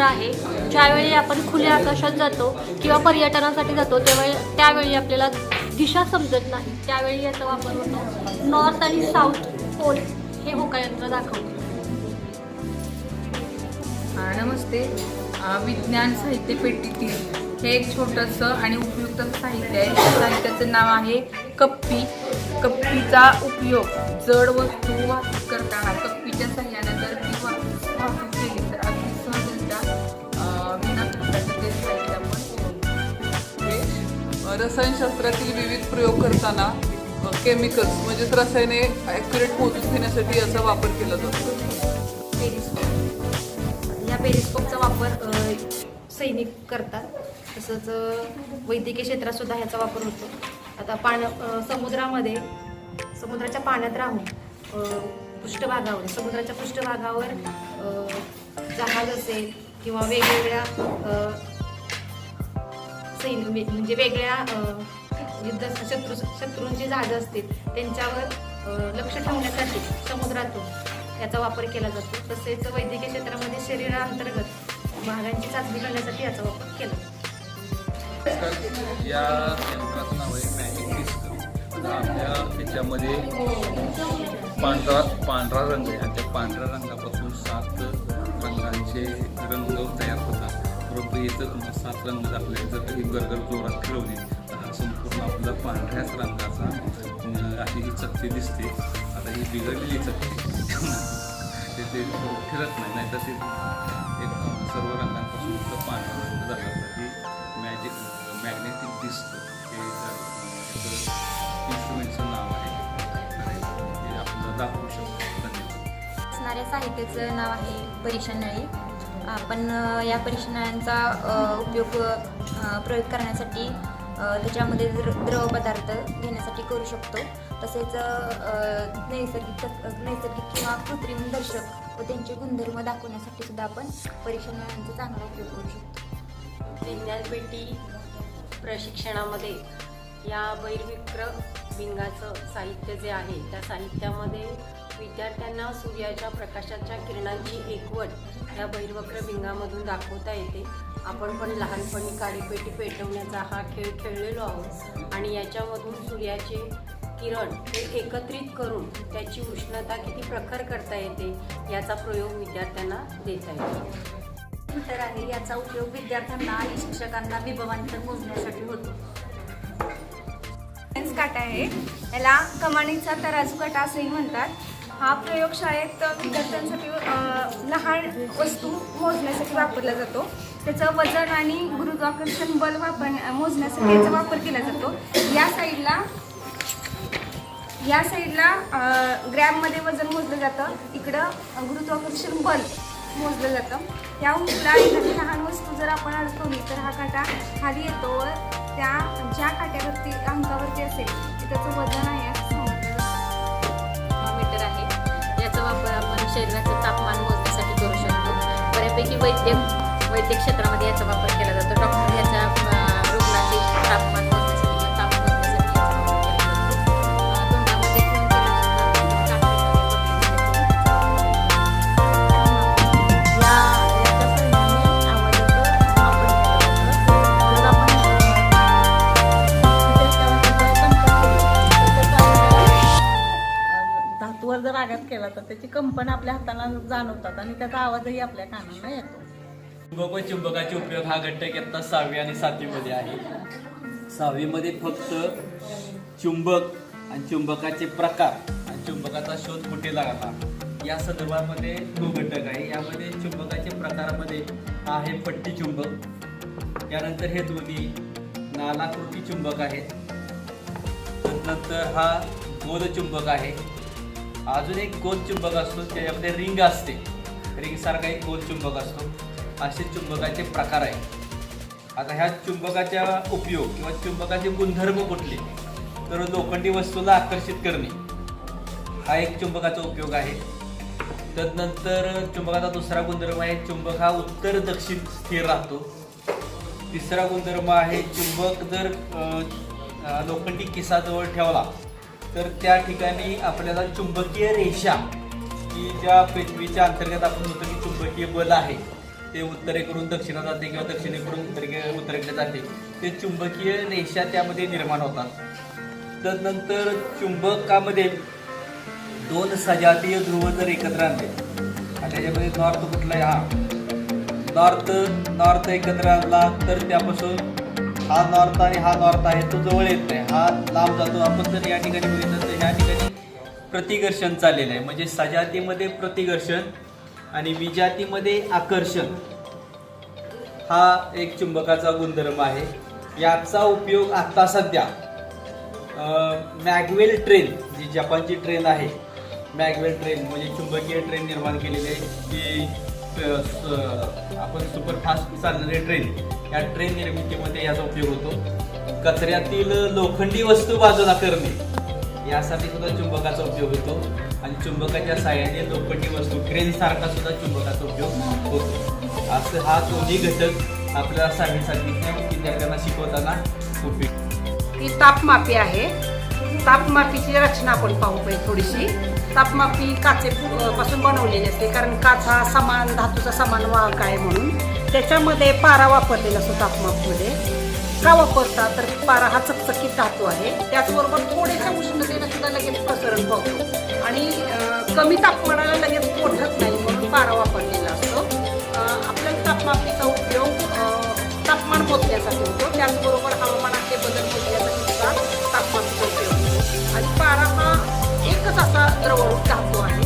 आहे. ज्यावेळी आपण खुल्या आकाशात जातो किंवा पर्यटनासाठी जातो त्यावेळी आपल्याला दिशा समजत नाही, त्यावेळी याचा वापर होतो. नॉर्थ आणि साऊथ पोल हे होकायंत्र दाखवतो. नमस्ते. विज्ञान साहित्य पेटीतील हे एक छोटंसं आणि उपयुक्त साहित्य आहे. त्या साहित्याचं नाव आहे कप्पी. कप्पीचा उपयोग जड वस्तू वाहतूक करताना कप्पीच्या सहाय्याने जर ती वाहतूक केली तर अगदी सहजरित्या विना खर्चाचं ते साहित्य आपण रसायनशास्त्रातील विविध प्रयोग करताना केमिकल्स म्हणजेच रसायने ॲक्युरेट मोजून घेण्यासाठी याचा वापर केला जातो. या पेरिस्कोपचा वापर सैनिक करतात. तसंच वैद्यकीय क्षेत्रात सुद्धा ह्याचा वापर होतो. आता समुद्राच्या पाण्यात राहून समुद्राच्या पृष्ठभागावर जहाज असेल किंवा वेगवेगळ्या म्हणजे वेगळ्या शत्रूंची जहाजं असतील त्यांच्यावर लक्ष ठेवण्यासाठी समुद्रातून याचा वापर केला जातो. तसेच वैद्यकीय क्षेत्रामध्ये शरीराअंतर्गत भागांची चाचणी करण्यासाठी याचा वापर केला जातो. या यंत्राचं नाव आहे मॅजिक डिस्क. आपल्या त्याच्यामध्ये पांढरा रंग आहे आणि त्या पांढऱ्या रंगापासून 7 रंगांचे रंग तयार होतात. परंतु इथं 7 रंग दाखले जर काही गरगर जोरात फिरवली तर हा संपूर्ण आपला पांढऱ्याच रंगाचा अशी ही चकती दिसते. आता ही बिघडलेली चकती ते फिरत नाही तर ते एक सर्व रंगांपासून पांढरा रंग झाला तर ही मॅग्नेटिक डिस्क हे इन्स्ट्रुमेंटचं नाव आहे. हे आपल्याला दाखवू शकतो. धन्यवाद. असणाऱ्या साहित्याचं नाव आहे परीक्षा नळी. आपण या परीक्षा नळ्यांचा उपयोग प्रयोग करण्यासाठी त्याच्यामध्ये द्रव पदार्थ घेण्यासाठी करू शकतो. तसेच नैसर्गिक किंवा कृत्रिम दर्शक व त्यांचे गुणधर्म दाखवण्यासाठी सुद्धा आपण परीक्षा नळ्यांचा चांगला उपयोग करू शकतो. विज्ञानपेटी प्रशिक्षणामध्ये या बहिर्विक्र भिंगाचं साहित्य जे आहे त्या साहित्यामध्ये विद्यार्थ्यांना सूर्याच्या प्रकाशाच्या किरणांची एकवट या बहिर्वक्र भिंगामधून दाखवता येते. आपण पण लहानपणी काडीपेटी पेटवण्याचा हा खेळ खेळलेलो आहोत आणि याच्यामधून सूर्याचे किरण हे एकत्रित करून त्याची उष्णता किती प्रखर करता येते याचा प्रयोग विद्यार्थ्यांना देता येतो. मीटर आहे. याचा उपयोग विद्यार्थ्यांना आणि शिक्षकांना विभवांतर मोजण्यासाठी होतो. काटा आहे. याला कमानीचा तराजू काटा असंही म्हणतात. हा प्रयोगशाळेत विद्यार्थ्यांसाठी लहान वस्तू मोजण्यासाठी वापरला जातो. त्याचं वजन आणि गुरुत्वाकर्षण बल मोजण्यासाठी याचा वापर केला जातो. या साईडला ग्रॅममध्ये वजन मोजलं जातं, इकडं गुरुत्वाकर्षण बल मोजलं जातं. या उंचीला एखादी लहान वस्तू जर आपण अडकवली तर हा काटा खाली येतो व त्या ज्या काट्यावरती अंकावरती असेल ते त्याचं वजन आहे असं समजलं जातं. मीटर आहे. याचा वापर आपण शरीराचं तापमान मोजण्यासाठी करू शकतो. बऱ्यापैकी वैद्यक क्षेत्रामध्ये याचा वापर केला जातो. डॉक्टर याच्या रुग्णाचे तापमान मोजण्यासाठी किंवा ताप मोजण्यासाठी याचा वापर केला जातो. तोंडामध्ये ठेवून धातूवर जर आघात केला तर त्याची कंपन आपल्या हाताला जाणवतात आणि त्याचा आवाजही आपल्या कानांना येतो. चुंबक व चुंबकाचे उपयोग हा घटक इयत्ता 6वी आणि 7वीमध्ये आहे. 6वीमध्ये फक्त चुंबक आणि चुंबकाचे प्रकार आणि चुंबकाचा शोध कुठे लागला या संदर्भामध्ये तो घटक आहे. यामध्ये चुंबकाचे प्रकारामध्ये आहे पट्टी चुंबक, त्यानंतर हे दोन्ही नालाकृती चुंबक आहेत, नंतर हा गोल चुंबक आहे, अजून एक गोल चुंबक असतो त्याच्यामध्ये रिंग असते, रिंगसारखा एक गोल चुंबक असतो. असे चुंबकाचे प्रकार आहेत. आता ह्या चुंबकाचा उपयोग किंवा चुंबकाचे गुणधर्म कुठले तर लोखंडी वस्तूला आकर्षित करणे हा एक चुंबकाचा उपयोग आहे. तदनंतर चुंबकाचा दुसरा गुणधर्म आहे चुंबक हा उत्तर दक्षिण स्थिर राहतो. तिसरा गुणधर्म आहे चुंबक जर लोखंडी किसाजवळ ठेवला तर त्या ठिकाणी आपल्याला चुंबकीय रेषा की ज्या पृथ्वीच्या अंतर्गत आपण म्हणतो की चुंबकीय बल आहे ते उत्तरेकडून दक्षिणा जाते किंवा दक्षिणेकडून उत्तरेकडे जाते, ते चुंबकीय रेषा त्यामध्ये निर्माण होतात. तदनंतर चुंबकामध्ये 2 सजातीय ध्रुव जर एकत्र आणले आणि त्याच्यामध्ये नॉर्थ कुठला आहे, नॉर्थ एकत्र आणला तर त्यापासून हा नॉर्थ आणि हा नॉर्थ आहे तो जवळ येत नाही, हा लांब जातो. आपण जर या ठिकाणी बघितलं तर या ठिकाणी प्रतिघर्षण चाललेलं आहे, म्हणजे सजातीमध्ये प्रतिघर्षण आणि विजातीमध्ये आकर्षण हा एक चुंबकाचा गुणधर्म आहे. याचा उपयोग आता सध्या मॅगवेल ट्रेन, जी जपानची ट्रेन आहे, मॅगवेल ट्रेन म्हणजे चुंबकीय ट्रेन निर्माण केलेली आहे, की आपण सुपरफास्ट चालणारी ट्रेन, या ट्रेन निर्मितीमध्ये याचा उपयोग होतो. कचऱ्यातील लोखंडी वस्तू बाजूला करणे यासाठी सुद्धा चुंबकाचा उपयोग होतो आणि चुंबकाच्या साहाय्याने लोखंडी वस्तू क्रेनसारखा सुद्धा चुंबकाचा उपयोग होतो. असं हा दोन्ही घटक आपल्याला 6वी विद्यार्थ्यांना शिकवताना उपयोग. ही तापमापी आहे. तापमापीची रचना आपण पाहू पाहिजे थोडीशी. तापमापी काचेपासून बनवलेली असते, कारण काच हा समान धातूचा समान वाहक आहे म्हणून त्याच्यामध्ये पारा वापरलेला असतो. तापमापमध्ये का वापरता तर पारा हा चकचकीत धातू आहे, त्याचबरोबर थोड्याशा उष्णतेनं सुद्धा लगेच प्रसरण पावतो आणि कमी तापमानाला लगेच पोठत नाही म्हणून पारा वापरलेला असतो. आपल्याला तापमापीचा उपयोग तापमान मोजण्यासाठी होतो, त्याचबरोबर हवामानातले बदल मोजण्यासाठी सुद्धा तापमापीचा उपयोग होतो. आणि पारा हा एकच असा द्रवरूप धातू आहे